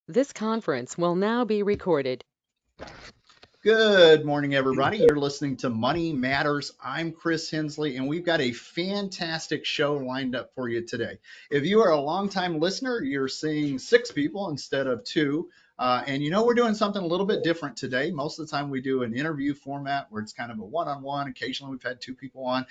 This conference will now be recorded. Good morning, everybody. You're listening to Money Matters. I'm Chris Hensley, and we've got a fantastic show lined up for you today. If you are a longtime listener, you're seeing six people instead of two. And we're doing something a little bit different today. Most of the time, we do an interview format where it's kind of a one on one. Occasionally, we've had two people on.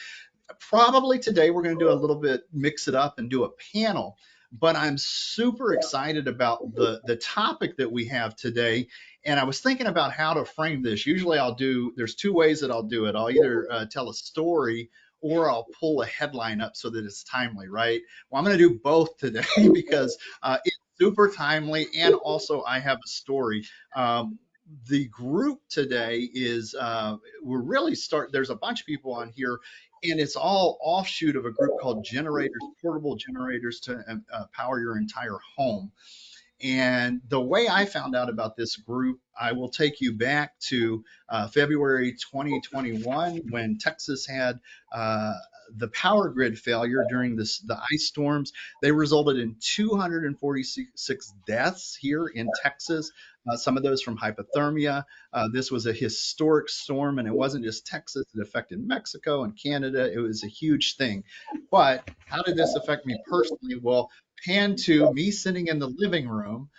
Probably today we're going to do a little bit, mix it up and do a panel. But I'm super excited about the topic that we have today. And I was thinking about how to frame this. Usually there's two ways that I'll do it. I'll either tell a story or I'll pull a headline up so that it's timely, right? Well, I'm going to do both today because it's super timely, and also I have a story. The group today is we're really there's a bunch of people on here, and it's all offshoot of a group called generators, portable generators to power your entire home. And the way I found out about this group, I will take you back to February 2021 when Texas had the power grid failure during the ice storms. They resulted in 246 deaths here in Texas. Some of those from hypothermia. This was a historic storm, and it wasn't just Texas. It affected Mexico and Canada. It was a huge thing. But how did this affect me personally? Well, pan to me sitting in the living room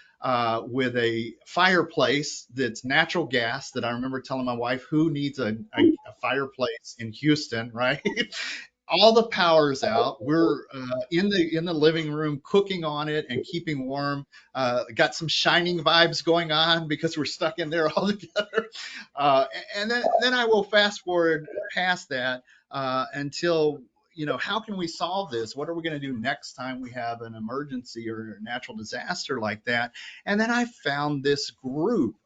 with a fireplace that's natural gas that I remember telling my wife, who needs a fireplace in Houston, right? All the power's out. We're in the living room cooking on it and keeping warm. Got some Shining vibes going on because we're stuck in there all together. And then I will fast forward past that until how can we solve this? What are we going to do next time we have an emergency or a natural disaster like that? And then I found this group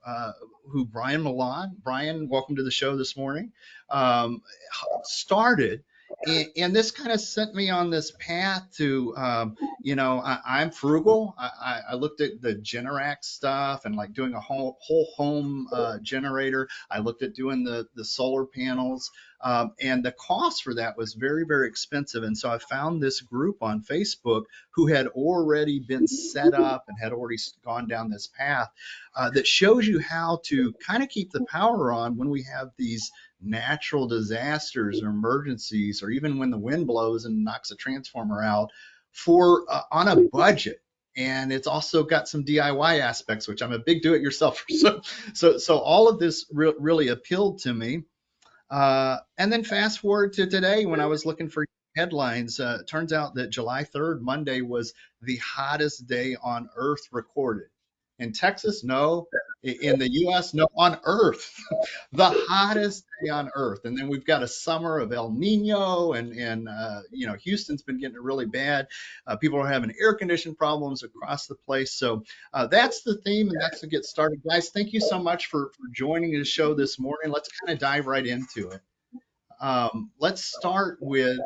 who Brian Milan. Brian, welcome to the show this morning. Started. And this kind of sent me on this path to, I'm frugal. I looked at the Generac stuff and like doing a whole home generator. I looked at doing the solar panels, and the cost for that was very, very expensive. And so I found this group on Facebook who had already been set up and had already gone down this path that shows you how to kind of keep the power on when we have these natural disasters or emergencies, or even when the wind blows and knocks a transformer out, for on a budget. And it's also got some DIY aspects, which I'm a big do-it-yourselfer. So all of this really appealed to me. And then fast forward to today when I was looking for headlines. Turns out that July 3rd, Monday, was the hottest day on Earth recorded. In Texas, no. In the US, no. On Earth, the hottest day on Earth. And then we've got a summer of El Nino, and Houston's been getting it really bad. People are having air conditioning problems across the place. So that's the theme, and that's to get started. Guys, thank you so much for joining the show this morning. Let's kind of dive right into it. Let's start with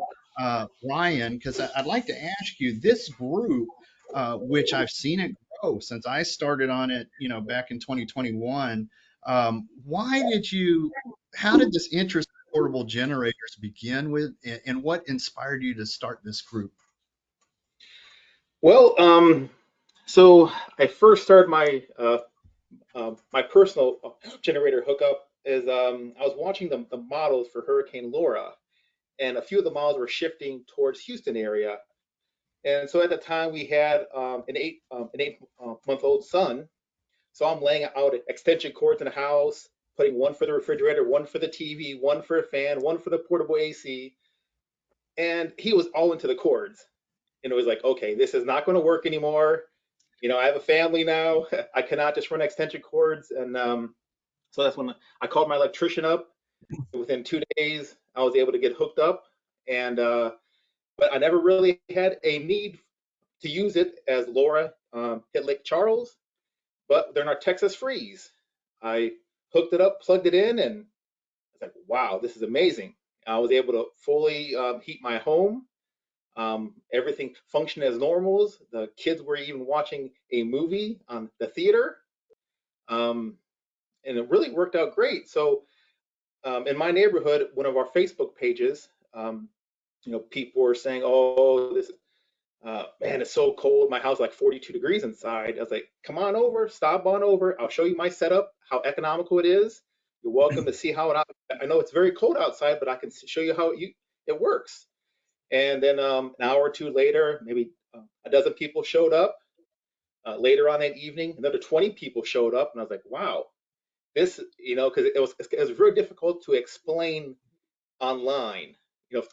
Ryan, because I'd like to ask you this group, which I've seen it grow since I started on it, back in 2021. Why did you, how did this interest in portable generators begin with, and what inspired you to start this group? Well, so I first started my personal generator hookup is I was watching the models for Hurricane Laura, and a few of the models were shifting towards Houston area. And so at the time we had an 8 month old son. So I'm laying out extension cords in the house, putting one for the refrigerator, one for the TV, one for a fan, one for the portable AC, and he was all into the cords. And it was like, okay, this is not going to work anymore. I have a family now. I cannot just run extension cords. And so that's when I called my electrician up. Within 2 days, I was able to get hooked up. And but I never really had a need to use it as Laura hit Lake Charles. But during our Texas freeze, I hooked it up, plugged it in, and I was like, wow, this is amazing. I was able to fully heat my home. Everything functioned as normals. The kids were even watching a movie on the theater, and it really worked out great. So, in my neighborhood, one of our Facebook pages, people were saying, "Oh, this Man, it's so cold. My house is like 42 degrees inside. I was like, come on over, stop on over. I'll show you my setup, how economical it is. You're welcome to see how it. I know it's very cold outside, but I can show you how it works. And then an hour or two later, maybe a dozen people showed up. Later on that evening, another 20 people showed up, and I was like, wow, this, because it was very difficult to explain online,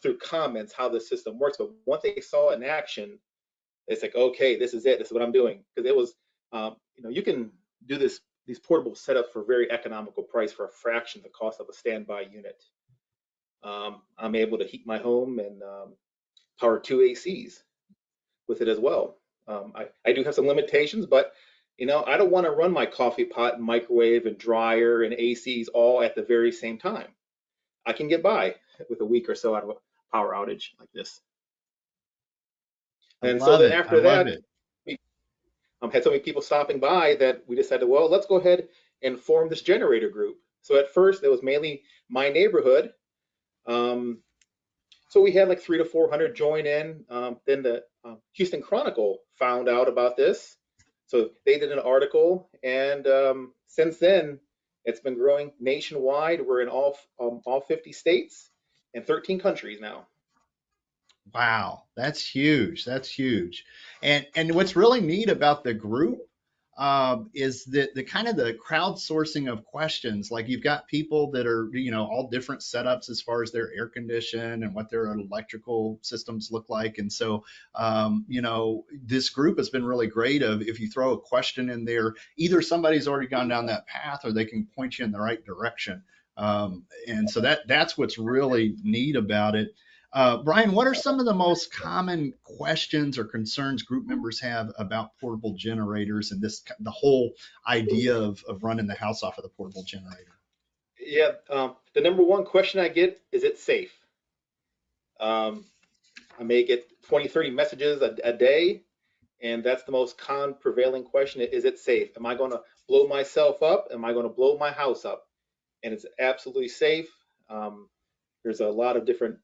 through comments how the system works. But once they saw it in action, it's like, okay, this is it. This is what I'm doing. Because it was, you can do these portable setups for a very economical price for a fraction of the cost of a standby unit. I'm able to heat my home and power 2 ACs with it as well. I do have some limitations, but I don't want to run my coffee pot and microwave and dryer and ACs all at the very same time. I can get by with a week or so out of a power outage like this. I And so love then it. I after love that, it. we had so many people stopping by that we decided, well, let's go ahead and form this generator group. So at first, it was mainly my neighborhood. So we had like 300 to 400 join in. Then the Houston Chronicle found out about this. So they did an article. And since then, it's been growing nationwide. We're in all 50 states and 13 countries now. Wow, that's huge. That's huge. And what's really neat about the group is that the kind of the crowdsourcing of questions. Like you've got people that are all different setups as far as their air condition and what their electrical systems look like. And so this group has been really great. Of if you throw a question in there, either somebody's already gone down that path or they can point you in the right direction. And so that's what's really neat about it. Brian, what are some of the most common questions or concerns group members have about portable generators and the whole idea of running the house off of the portable generator? Yeah, the number one question I get is it safe? I may get 20, 30 messages a day, and that's the most common prevailing question. Is it safe? Am I going to blow myself up? Am I going to blow my house up? And it's absolutely safe. There's a lot of different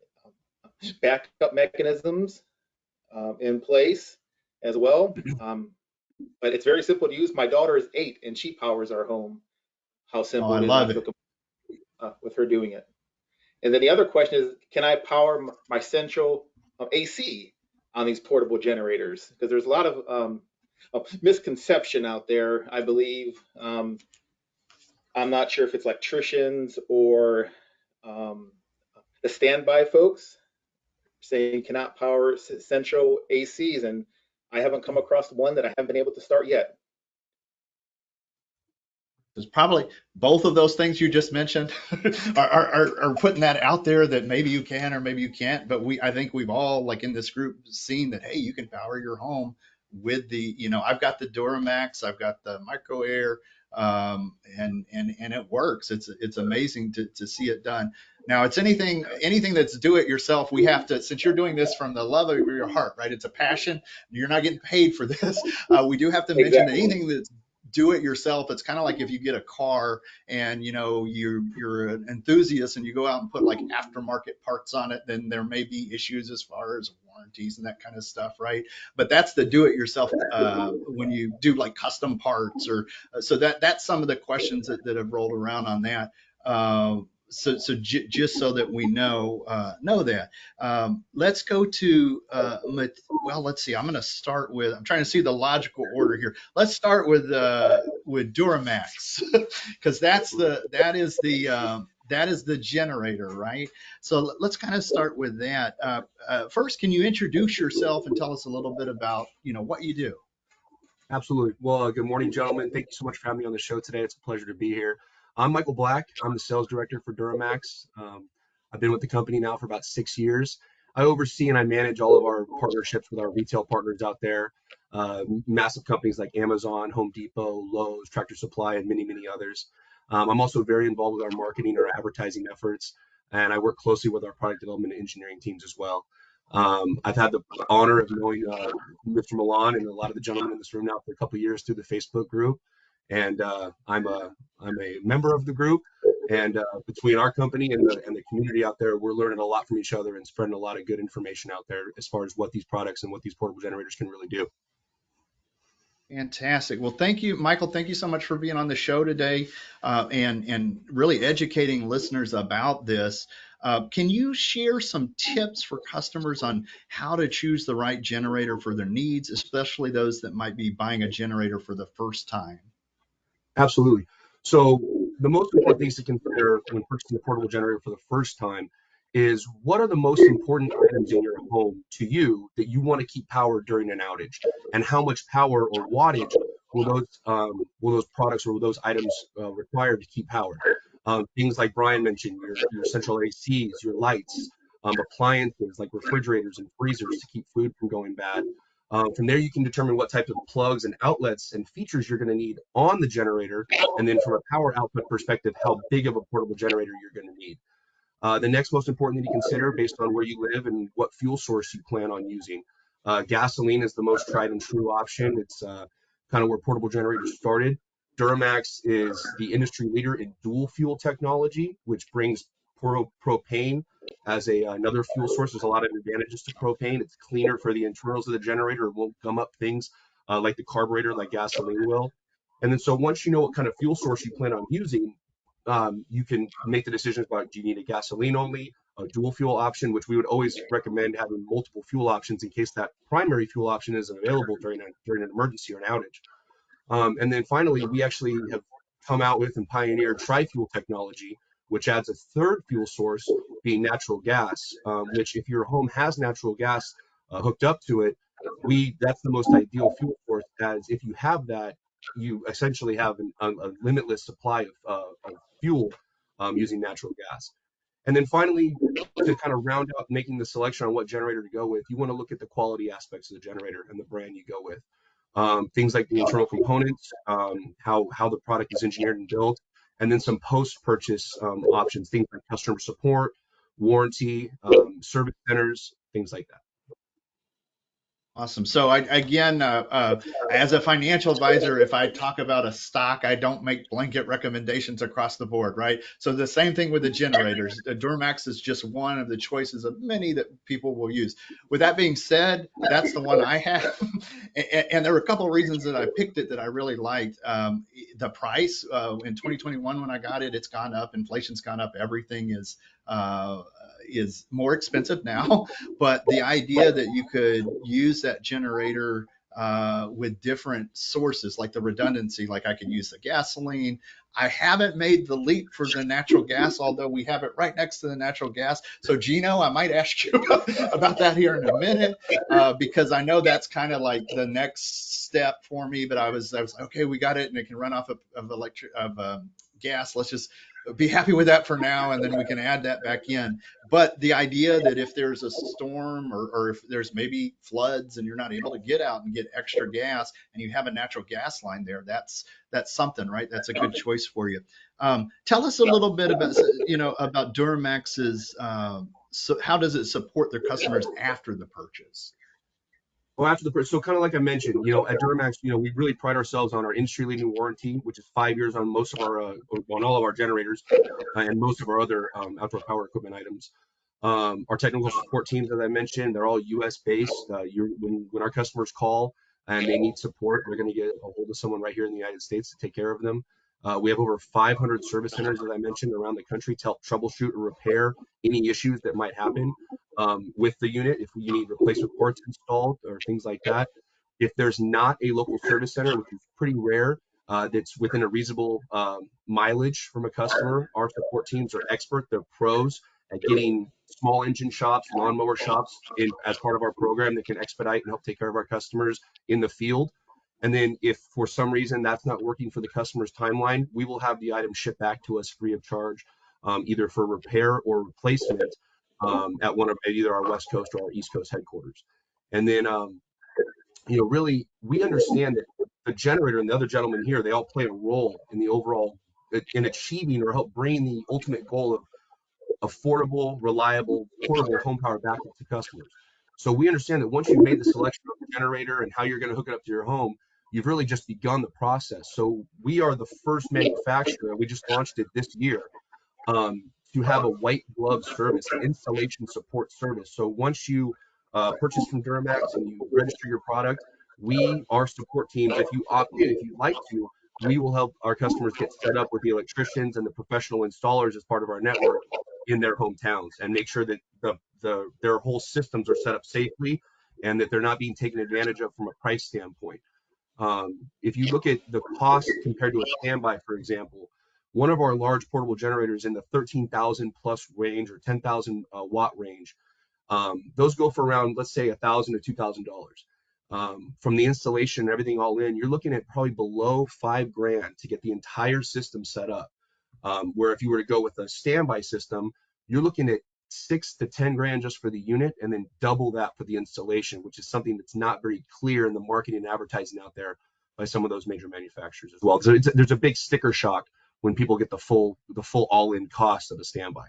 backup mechanisms in place as well. But it's very simple to use. My daughter is 8 and she powers our home. How Oh, simple I it is. I love feel it. with her doing it. And then the other question is, can I power my central AC on these portable generators? Because there's a lot of misconception out there, I believe. I'm not sure if it's electricians or the standby folks saying you cannot power central ACs, and I haven't come across one that I haven't been able to start yet. There's probably both of those things you just mentioned are putting that out there that maybe you can or maybe you can't. But I think we've all, like in this group, seen that, hey, you can power your home with I've got the Duramax, I've got the micro air, and it works. It's amazing to see it done. Now it's anything that's do it yourself. We have to, since you're doing this from the love of your heart, right? It's a passion. You're not getting paid for this. We do have to mention that Exactly. anything that's do it yourself. It's kind of like if you get a car and you're an enthusiast and you go out and put like aftermarket parts on it, then there may be issues as far as warranties and that kind of stuff, right? But that's the do it yourself when you do like custom parts or so that's some of the questions that have rolled around on that. Just so that we know that. Let's go to well, let's see. I'm going to start with. I'm trying to see the logical order here. Let's start with Duramax because that is the generator, right? So let's kind of start with that. First, can you introduce yourself and tell us a little bit about what you do? Absolutely. Well, good morning, gentlemen. Thank you so much for having me on the show today. It's a pleasure to be here. I'm Michael Black. I'm the sales director for Duramax. I've been with the company now for about 6 years. I oversee and I manage all of our partnerships with our retail partners out there, massive companies like Amazon, Home Depot, Lowe's, Tractor Supply, and many, many others. I'm also very involved with our marketing or advertising efforts, and I work closely with our product development and engineering teams as well. I've had the honor of knowing Mr. Milan and a lot of the gentlemen in this room now for a couple of years through the Facebook group, and I'm a member of the group. And between our company and the community out there, we're learning a lot from each other and spreading a lot of good information out there as far as what these products and what these portable generators can really do. Fantastic. Well, thank you, Michael. Thank you so much for being on the show today, and really educating listeners about this. Can you share some tips for customers on how to choose the right generator for their needs, especially those that might be buying a generator for the first time? Absolutely. So the most important things to consider when purchasing a portable generator for the first time is, what are the most important items in your home to you that you want to keep power during an outage, and how much power or wattage will those products or will those items require to keep power? Things like Brian mentioned, your central ACs, your lights, appliances like refrigerators and freezers to keep food from going bad. From there, you can determine what type of plugs and outlets and features you're going to need on the generator. And then from a power output perspective, how big of a portable generator you're going to need. The next most important thing to consider, based on where you live and what fuel source you plan on using. Gasoline is the most tried and true option. It's kind of where portable generators started. Duramax is the industry leader in dual fuel technology, which brings propane as another fuel source. There's a lot of advantages to propane. It's cleaner for the internals of the generator. It won't gum up things like the carburetor, like gasoline will. And then so once you know what kind of fuel source you plan on using, you can make the decisions about, do you need a gasoline only, a dual fuel option, which we would always recommend having multiple fuel options in case that primary fuel option isn't available during an emergency or an outage. And then finally, we actually have come out with and pioneered tri-fuel technology, which adds a third fuel source, being natural gas, which if your home has natural gas hooked up to it, that's the most ideal fuel source, as if you have that, you essentially have a limitless supply of fuel using natural gas. And then finally, to kind of round out making the selection on what generator to go with, you want to look at the quality aspects of the generator and the brand you go with. Things like the internal components, how the product is engineered and built, and then some post-purchase options, things like customer support, warranty, service centers, things like that. Awesome. So again, as a financial advisor, if I talk about a stock, I don't make blanket recommendations across the board, right? So the same thing with the generators. Duramax is just one of the choices of many that people will use. With that being said, that's the one I have. And there were a couple of reasons that I picked it that I really liked. The price in 2021 when I got it, it's gone up. Inflation's gone up. Everything is more expensive now, but the idea that you could use that generator with different sources, like the redundancy, like I could use the gasoline. I haven't made the leap for the natural gas, although we have it right next to the natural gas. So Gino, I might ask you about that here in a minute, because I know that's kind of like the next step for me. But I was like, okay, we got it, and it can run off of gas. Let's just be happy with that for now, and then we can add that back in. But the idea that if there's a storm or if there's maybe floods and you're not able to get out and get extra gas and you have a natural gas line there, that's something, right? That's a good choice for you. Tell us a little bit about Duramax's, so how does it support their customers after the purchase? Well, so kind of like I mentioned, at Duramax, we really pride ourselves on our industry-leading warranty, which is 5 years on most of our, on all of our generators, and most of our other outdoor power equipment items. Our technical support teams, as I mentioned, they're all U.S.-based. When our customers call and they need support, they're going to get a hold of someone right here in the United States to take care of them. We have over 500 service centers, as I mentioned, around the country to help troubleshoot or repair any issues that might happen with the unit. If you need replacement parts installed or things like that. If there's not a local service center, which is pretty rare, that's within a reasonable mileage from a customer, our support teams are expert. They're pros at getting small engine shops, lawnmower shops as part of our program that can expedite and help take care of our customers in the field. And then if for some reason that's not working for the customer's timeline, we will have the item shipped back to us free of charge, either for repair or replacement at one of either our West Coast or our East Coast headquarters. And then, really, we understand that the generator and the other gentlemen here, they all play a role in the overall, in achieving or help bring the ultimate goal of affordable, reliable, portable home power backup to customers. So we understand that once you've made the selection of the generator and how you're going to hook it up to your home, you've really just begun the process. So we are the first manufacturer, we just launched it this year, to have a white glove service, an installation support service. So once you purchase from Duramax and you register your product, our support teams, if you opt in, if you'd like to, we will help our customers get set up with the electricians and the professional installers as part of our network in their hometowns, and make sure that their whole systems are set up safely and that they're not being taken advantage of from a price standpoint. If you look at the cost compared to a standby, for example, one of our large portable generators in the 13,000 plus range or 10,000 watt range, those go for around, let's say, $1,000 to $2,000. From the installation and everything all in, you're looking at probably below $5,000 to get the entire system set up. Where if you were to go with a standby system, you're looking at $6,000 to $10,000 just for the unit, and then double that for the installation, which is something that's not very clear in the marketing and advertising out there by some of those major manufacturers as well. So there's a big sticker shock when people get the full all-in cost of a standby.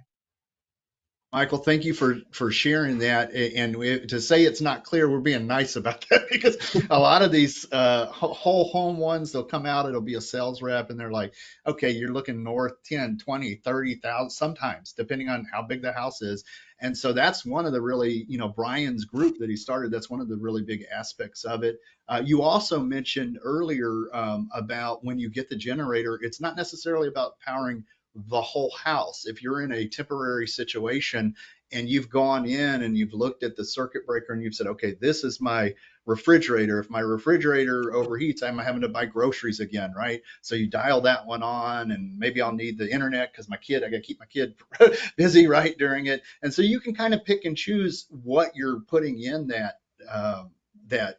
Michael, thank you for sharing that. And to say it's not clear, we're being nice about that, because a lot of these whole home ones, they'll come out, it'll be a sales rep, and they're like, okay, you're looking north 10, 20, 30,000 sometimes, depending on how big the house is. And so that's one of the really, Brian's group that he started, that's one of the really big aspects of it. You also mentioned earlier about when you get the generator, it's not necessarily about powering the whole house. If you're in a temporary situation and you've gone in and you've looked at the circuit breaker and you've said, okay, this is my refrigerator. If my refrigerator overheats, I'm having to buy groceries again, right? So you dial that one on, and maybe I'll need the internet because I got to keep my kid busy, right, during it. And so you can kind of pick and choose what you're putting in that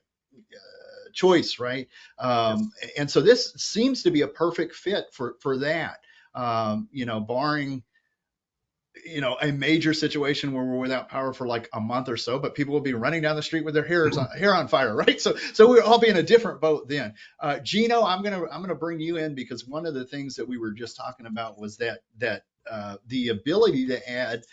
choice, right? And so this seems to be a perfect fit for that. Barring, a major situation where we're without power for like a month or so, but people will be running down the street with their hair on fire, right? So we'll all be in a different boat then. Gino, I'm gonna bring you in, because one of the things that we were just talking about was that the ability to add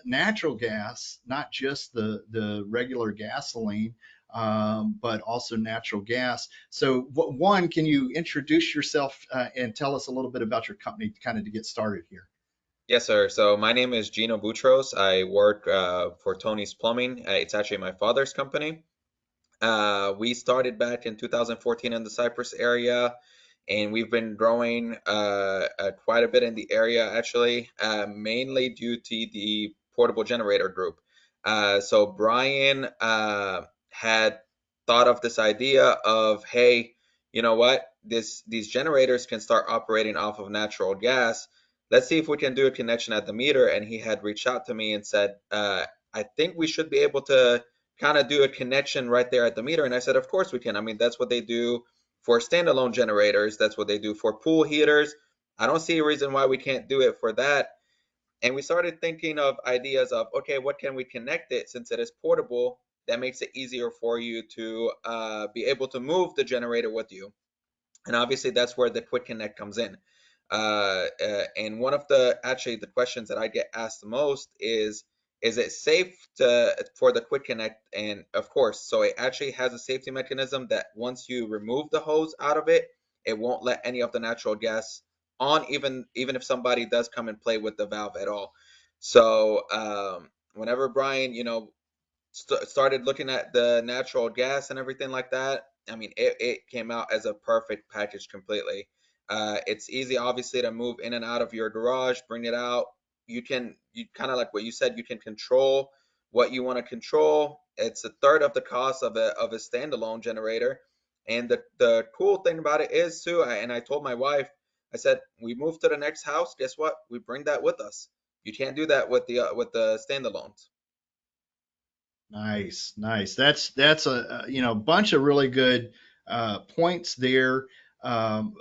natural gas, not just the regular gasoline, but also natural gas. So one, can you introduce yourself and tell us a little bit about your company kind of to get started here? Yes, sir. So my name is Gino Boutros. I work for Tony's Plumbing. It's actually my father's company. We started back in 2014 in the Cypress area, and we've been growing quite a bit in the area, actually, mainly due to the portable generator group. So Brian had thought of this idea of, hey, you know what? These generators can start operating off of natural gas. Let's see if we can do a connection at the meter. And he had reached out to me and said, I think we should be able to kind of do a connection right there at the meter. And I said, of course we can. I mean, that's what they do for standalone generators. That's what they do for pool heaters. I don't see a reason why we can't do it for that. And we started thinking of ideas of, okay, what can we connect it, since it is portable? That makes it easier for you to be able to move the generator with you. And obviously that's where the quick connect comes in. And one of the questions that I get asked the most is it safe for the quick connect? And of course, so it actually has a safety mechanism that once you remove the hose out of it, it won't let any of the natural gas on, even if somebody does come and play with the valve at all. So whenever Brian, started looking at the natural gas and everything like that, I mean, it came out as a perfect package completely. It's easy, obviously, to move in and out of your garage, bring it out. You kind of like what you said, you can control what you want to control. It's a third of the cost of a standalone generator. And the cool thing about it is too, and I told my wife, I said, we move to the next house, guess what? We bring that with us. You can't do that with the standalones. Nice. That's a bunch of really good points there. Um,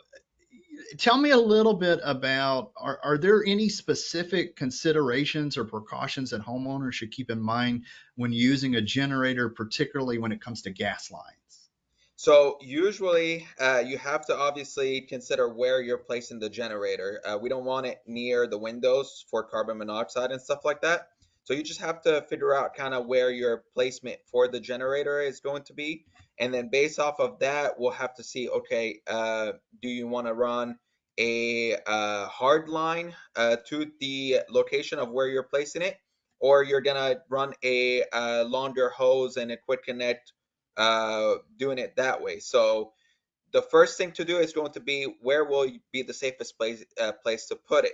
Tell me a little bit about, are there any specific considerations or precautions that homeowners should keep in mind when using a generator, particularly when it comes to gas lines? So usually you have to obviously consider where you're placing the generator. We don't want it near the windows for carbon monoxide and stuff like that. So you just have to figure out kind of where your placement for the generator is going to be. And then based off of that, we'll have to see, okay, do you want to run a hard line to the location of where you're placing it, or you're gonna run a longer hose and a quick connect doing it that way. So the first thing to do is going to be where will be the safest place to put it.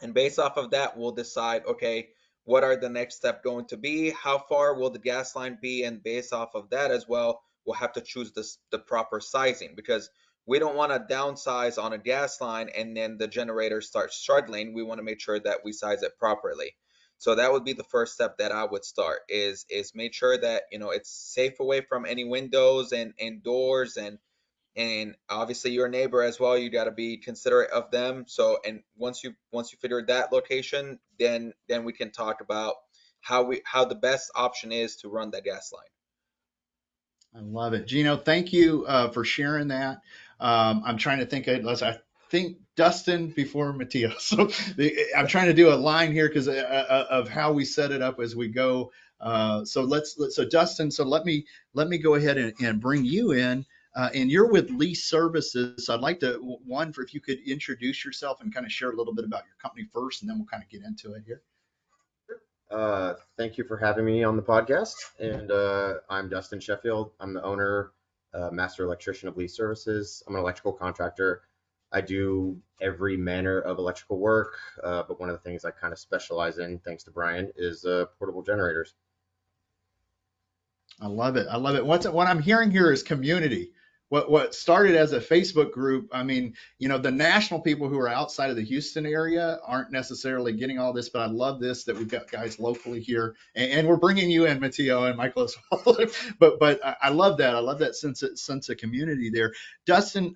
And based off of that, we'll decide, okay, what are the next step going to be? How far will the gas line be? And based off of that as well, we'll have to choose the proper sizing, because we don't want to downsize on a gas line and then the generator starts struggling. We want to make sure that we size it properly. So that would be the first step that I would start, is make sure that, it's safe away from any windows and doors, and obviously your neighbor as well. You got to be considerate of them. So, and once you figure that location, then we can talk about how the best option is to run that gas line. I love it. Gino, thank you for sharing that. I'm trying to think, I think Dustin before Matteo. So I'm trying to do a line here because of how we set it up as we go. So Dustin, so let me go ahead and bring you in. And you're with Lease Services. So I'd like to, if you could introduce yourself and kind of share a little bit about your company first, and then we'll kind of get into it here. Thank you for having me on the podcast. And I'm Dustin Sheffield. I'm the owner, master electrician of Lease Services. I'm an electrical contractor. I do every manner of electrical work, but one of the things I kind of specialize in, thanks to Brian, is portable generators. I love it. I love it. What I'm hearing here is community. What started as a Facebook group, I mean, the national people who are outside of the Houston area aren't necessarily getting all this, but I love this, that we've got guys locally here, and we're bringing you in, Matteo and Michael as well. but I love that. I love that sense of community there. Dustin,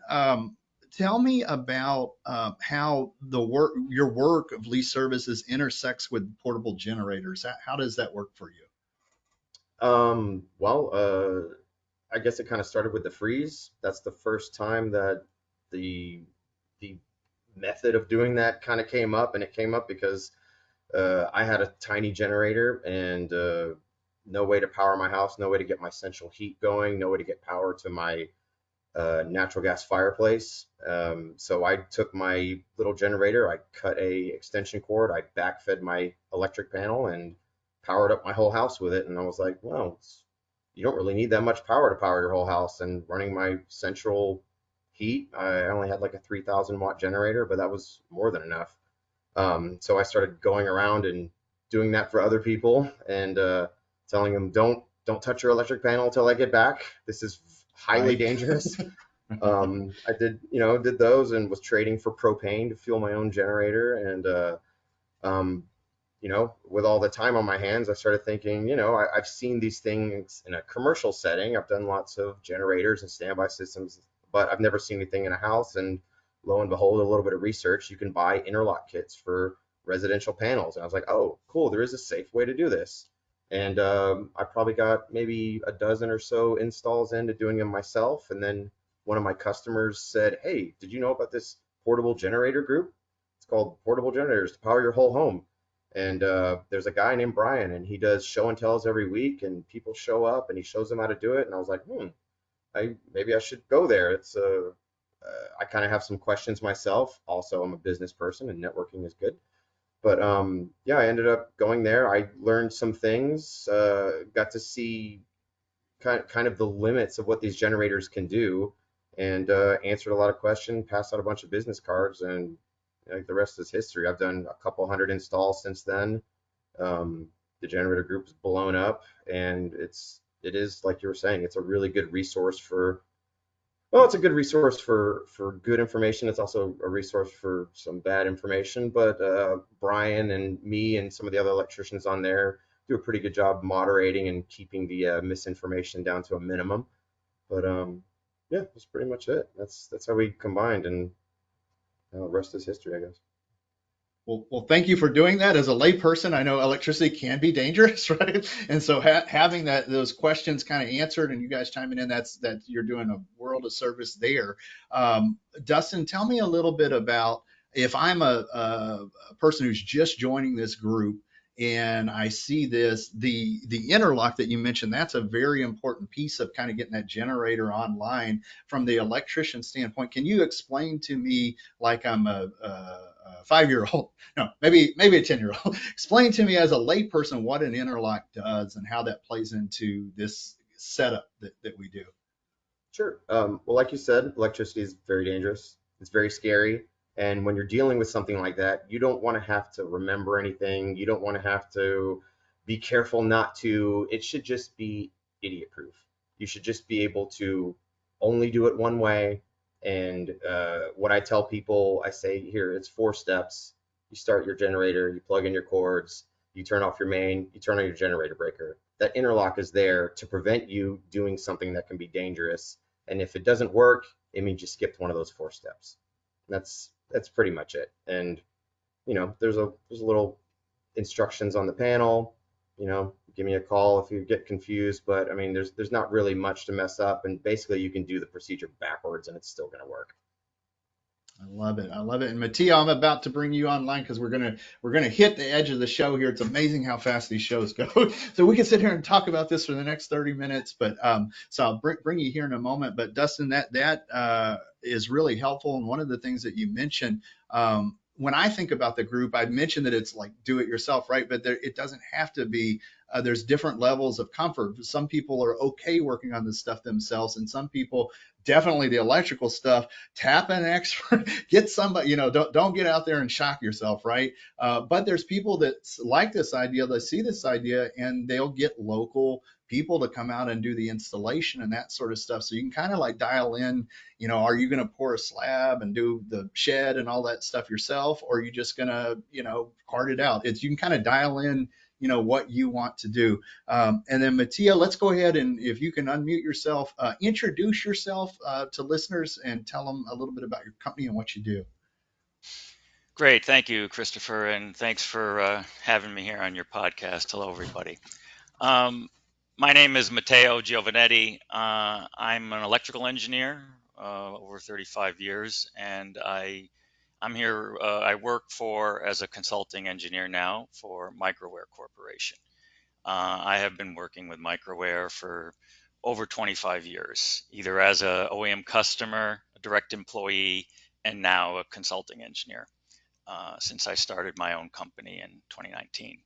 tell me about how your work of Lease Services intersects with portable generators. How does that work for you? I guess it kind of started with the freeze. That's the first time that the method of doing that kind of came up, and it came up because I had a tiny generator and no way to power my house, no way to get my central heat going, no way to get power to my natural gas fireplace. So I took my little generator, I cut a extension cord, I backfed my electric panel and powered up my whole house with it. And I was like, well, you don't really need that much power to power your whole house. And running my central heat, I only had like a 3,000 watt generator, but that was more than enough. So I started going around and doing that for other people and telling them, don't touch your electric panel until I get back. This is highly dangerous. I did those and was trading for propane to fuel my own generator. And with all the time on my hands, I started thinking, I've seen these things in a commercial setting. I've done lots of generators and standby systems, but I've never seen anything in a house. And lo and behold, a little bit of research, you can buy interlock kits for residential panels. And I was like, oh, cool, there is a safe way to do this. And I probably got maybe a dozen or so installs into doing them myself. And then one of my customers said, hey, did you know about this portable generator group? It's called Portable Generators to Power Your Whole Home. And there's a guy named Brian, and he does show and tells every week, and people show up, and he shows them how to do it. And I was like, maybe I should go there. It's I kind of have some questions myself. Also, I'm a business person, and networking is good. But I ended up going there. I learned some things, got to see kind of the limits of what these generators can do, and answered a lot of questions, passed out a bunch of business cards, and the rest is history. I've done a couple hundred installs since then. The generator group is blown up, and it is like you were saying, it's a really good resource it's a good resource for good information. It's also a resource for some bad information, but Brian and me and some of the other electricians on there do a pretty good job moderating and keeping the misinformation down to a minimum. But that's pretty much it. That's how we combined, and the rest is history, I guess. Well, thank you for doing that. As a layperson, I know electricity can be dangerous, right? And so having those questions kind of answered, and you guys chiming in, that you're doing a world of service there. Dustin, tell me a little bit about, if I'm a person who's just joining this group and I see this, the interlock that you mentioned, that's a very important piece of kind of getting that generator online from the electrician standpoint. Can you explain to me, like I'm a 5-year-old, no, maybe a 10-year-old, explain to me as a layperson what an interlock does and how that plays into this setup that we do? Sure. Well, like you said, electricity is very dangerous. It's very scary. And when you're dealing with something like that, you don't want to have to remember anything. You don't want to have to be careful not to. It should just be idiot proof. You should just be able to only do it one way. And what I tell people, I say here, it's 4 steps. You start your generator, you plug in your cords, you turn off your main, you turn on your generator breaker. That interlock is there to prevent you doing something that can be dangerous. And if it doesn't work, it means you skipped one of those 4 steps. That's pretty much it. And there's a little instructions on the panel. Give me a call if you get confused. But I mean, there's not really much to mess up, and basically you can do the procedure backwards, and it's still going to work. I love it. I love it. And Matteo, I'm about to bring you online because we're gonna hit the edge of the show here. It's amazing how fast these shows go. So we can sit here and talk about this for the next 30 minutes. But so I'll bring you here in a moment. But Dustin, that is really helpful. And one of the things that you mentioned, when I think about the group, I mentioned that it's like do it yourself, right? But it doesn't have to be. There's different levels of comfort. Some people are okay working on this stuff themselves, and some people, definitely the electrical stuff, tap an expert, get somebody, don't get out there and shock yourself, right? But there's people that like this idea, they see this idea, and they'll get local people to come out and do the installation and that sort of stuff. So you can kind of like dial in, are you going to pour a slab and do the shed and all that stuff yourself, or are you just going to, cart it out? You can kind of dial in what you want to do. And then Matteo, let's go ahead and if you can unmute yourself, introduce yourself to listeners and tell them a little bit about your company and what you do. Great. Thank you, Christopher. And thanks for having me here on your podcast. Hello, everybody. My name is Matteo Giovanetti. I'm an electrical engineer over 35 years, and I'm here. I work as a consulting engineer now for Microware Corporation. I have been working with Microware for over 25 years, either as a OEM customer, a direct employee, and now a consulting engineer since I started my own company in 2019.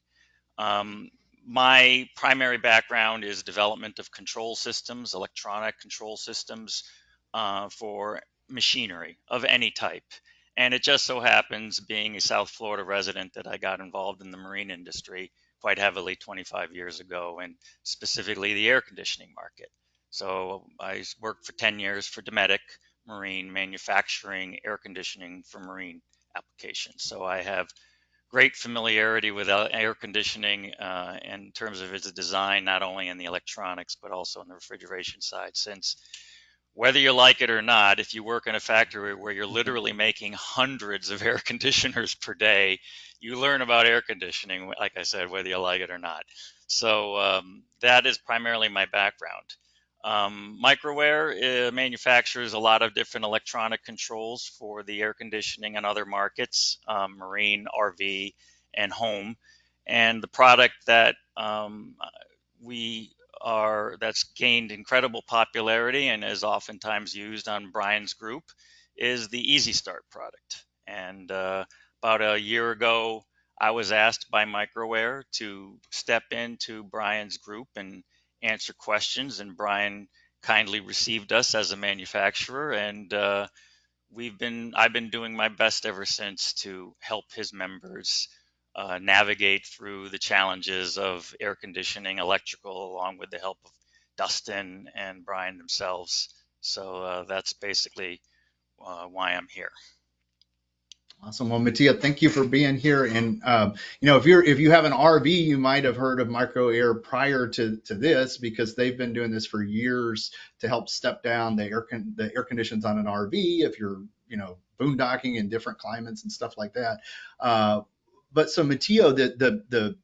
My primary background is development of control systems, electronic control systems for machinery of any type. And it just so happens, being a South Florida resident, that I got involved in the marine industry quite heavily 25 years ago, and specifically the air conditioning market. So I worked for 10 years for Dometic Marine, manufacturing air conditioning for marine applications. So I have great familiarity with air conditioning in terms of its design, not only in the electronics, but also on the refrigeration side, since whether you like it or not, if you work in a factory where you're literally making hundreds of air conditioners per day, you learn about air conditioning, like I said, whether you like it or not. So that is primarily my background. Microware manufactures a lot of different electronic controls for the air conditioning and other markets, marine, RV, and home. And the product that that's gained incredible popularity and is oftentimes used on Brian's group is the Easy Start product. And about a year ago, I was asked by Microware to step into Brian's group and answer questions, and Brian kindly received us as a manufacturer, and I've been doing my best ever since to help his members navigate through the challenges of air conditioning, electrical, along with the help of Dustin and Brian themselves. So that's basically why I'm here. Awesome. Well, Matteo, thank you for being here. And if you have an RV, you might have heard of Microware prior to this, because they've been doing this for years to help step down the air conditions on an RV if you're boondocking in different climates and stuff like that. But so Matteo, the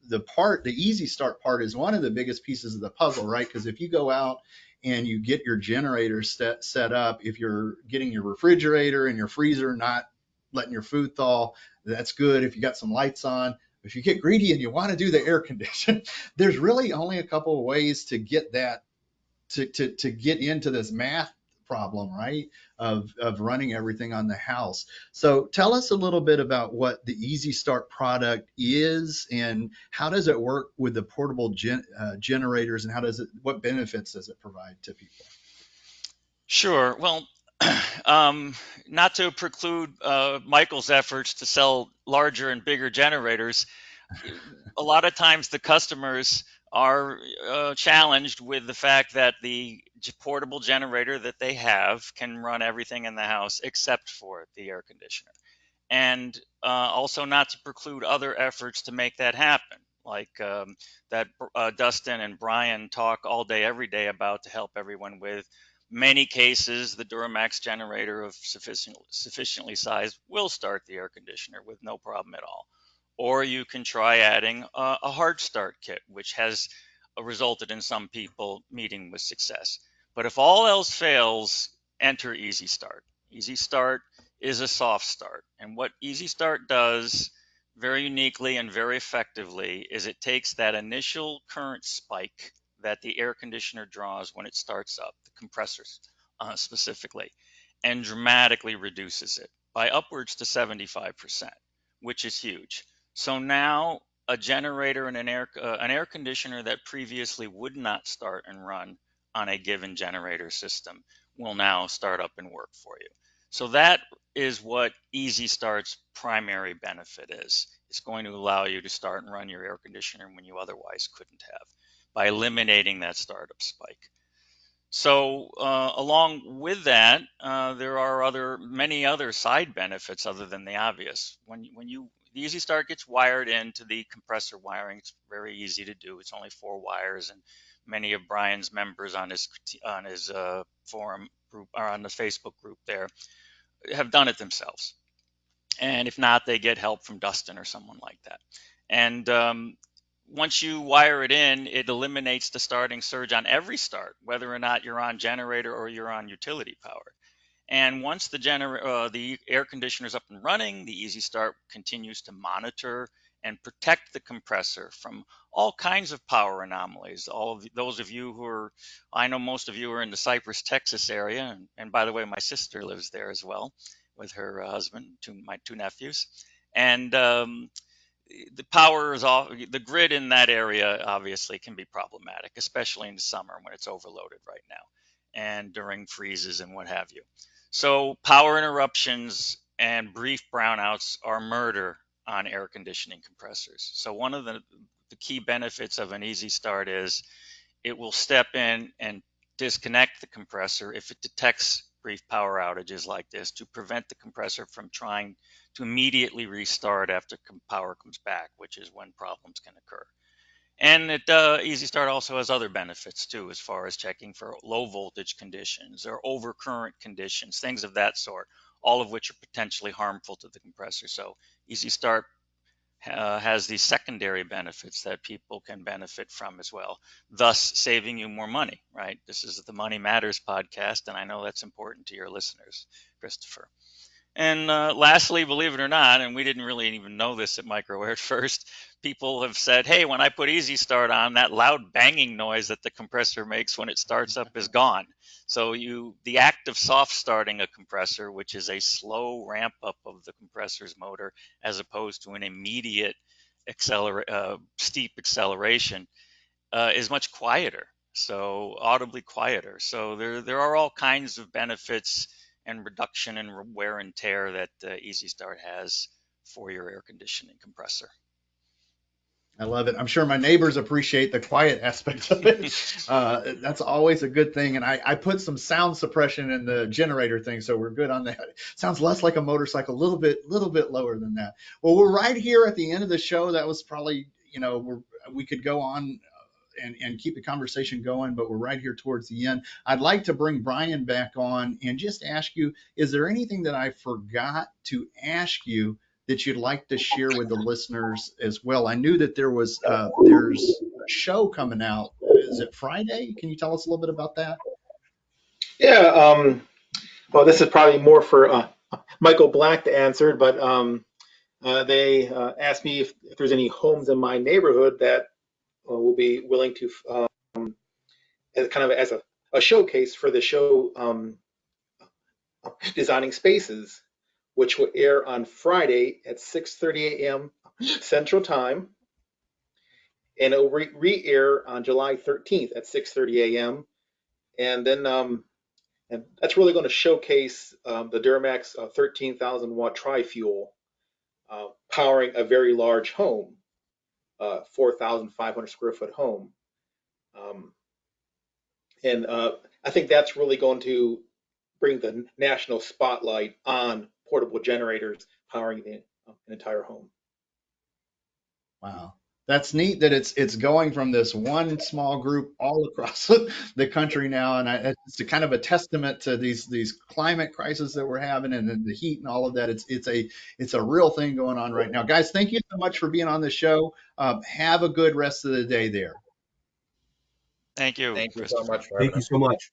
Easy Start part is one of the biggest pieces of the puzzle, right? Because if you go out and you get your generator set up, if you're getting your refrigerator and your freezer not letting your food thaw, that's good. If you got some lights on, if you get greedy and you want to do the air condition, there's really only a couple of ways to get that to get into this math problem, right? Of running everything on the house. So tell us a little bit about what the Easy Start product is and how does it work with the portable generators, and what benefits does it provide to people? Sure. Well, not to preclude Michael's efforts to sell larger and bigger generators, a lot of times the customers are challenged with the fact that the portable generator that they have can run everything in the house except for the air conditioner. And also not to preclude other efforts to make that happen, like that Dustin and Brian talk all day, every day about to help everyone with. Many cases, the Duramax generator of sufficiently sized will start the air conditioner with no problem at all. Or you can try adding a hard start kit, which has resulted in some people meeting with success. But if all else fails, enter Easy Start. Easy Start is a soft start. And what Easy Start does very uniquely and very effectively is it takes that initial current spike that the air conditioner draws when it starts up, the compressors specifically, and dramatically reduces it by upwards to 75%, which is huge. So now a generator and an air conditioner that previously would not start and run on a given generator system will now start up and work for you. So that is what Easy Start's primary benefit is. It's going to allow you to start and run your air conditioner when you otherwise couldn't have, by eliminating that startup spike. So along with that, there are many other side benefits other than the obvious. The Easy Start gets wired into the compressor wiring. It's very easy to do. It's only 4 wires, and many of Brian's members on his forum group or on the Facebook group there have done it themselves. And if not, they get help from Dustin or someone like that. And once you wire it in, it eliminates the starting surge on every start, whether or not you're on generator or you're on utility power. And once the air conditioner is up and running, the Easy Start continues to monitor and protect the compressor from all kinds of power anomalies. Those of you I know most of you are in the Cypress, Texas area. And by the way, my sister lives there as well with her husband, my 2 nephews. And the power is off. The grid in that area obviously can be problematic, especially in the summer when it's overloaded right now and during freezes and what have you. So power interruptions and brief brownouts are murder on air conditioning compressors. So one of the key benefits of an Easy Start is it will step in and disconnect the compressor if it detects brief power outages like this, to prevent the compressor from trying to immediately restart after power comes back, which is when problems can occur. And Easy Start also has other benefits too, as far as checking for low voltage conditions or overcurrent conditions, things of that sort, all of which are potentially harmful to the compressor. So Easy Start has these secondary benefits that people can benefit from as well, thus saving you more money, right? This is the Money Matters podcast, and I know that's important to your listeners, Christopher. And lastly, believe it or not, and we didn't really even know this at Microware at first, people have said, hey, when I put Easy Start on, that loud banging noise that the compressor makes when it starts up is gone. So the act of soft starting a compressor, which is a slow ramp up of the compressor's motor, as opposed to an immediate steep acceleration, is much quieter, so audibly quieter. So there are all kinds of benefits and reduction in wear and tear that Easy Start has for your air conditioning compressor. I love it. I'm sure my neighbors appreciate the quiet aspect of it. That's always a good thing. And I put some sound suppression in the generator thing, so we're good on that. Sounds less like a motorcycle, a little bit lower than that. Well, we're right here at the end of the show. That was probably, we could go on and keep the conversation going, but we're right here towards the end. I'd like to bring Brian back on and just ask you, is there anything that I forgot to ask you that you'd like to share with the listeners as well? I knew that there's a show coming out. Is it Friday? Can you tell us a little bit about that? Yeah. Well, this is probably more for Michael Black to answer, but They asked me if there's any homes in my neighborhood that will be willing to, as kind of as a showcase for the show, Designing Spaces, which will air on Friday at 6:30 a.m. Central Time, and it will re-air on July 13th at 6:30 a.m. And then and that's really going to showcase the Duramax 13,000 watt tri-fuel powering a very large home, 4,500 square foot home. Um, and I think that's really going to bring the national spotlight on portable generators powering an entire home. Wow. That's neat that it's going from this one small group all across the country now, and it's a kind of a testament to these climate crises that we're having and the heat and all of that. It's a real thing going on right now, guys. Thank you so much for being on the show. Have a good rest of the day there. Thank you, Thank you so Christopher. much for having Thank you us. so much.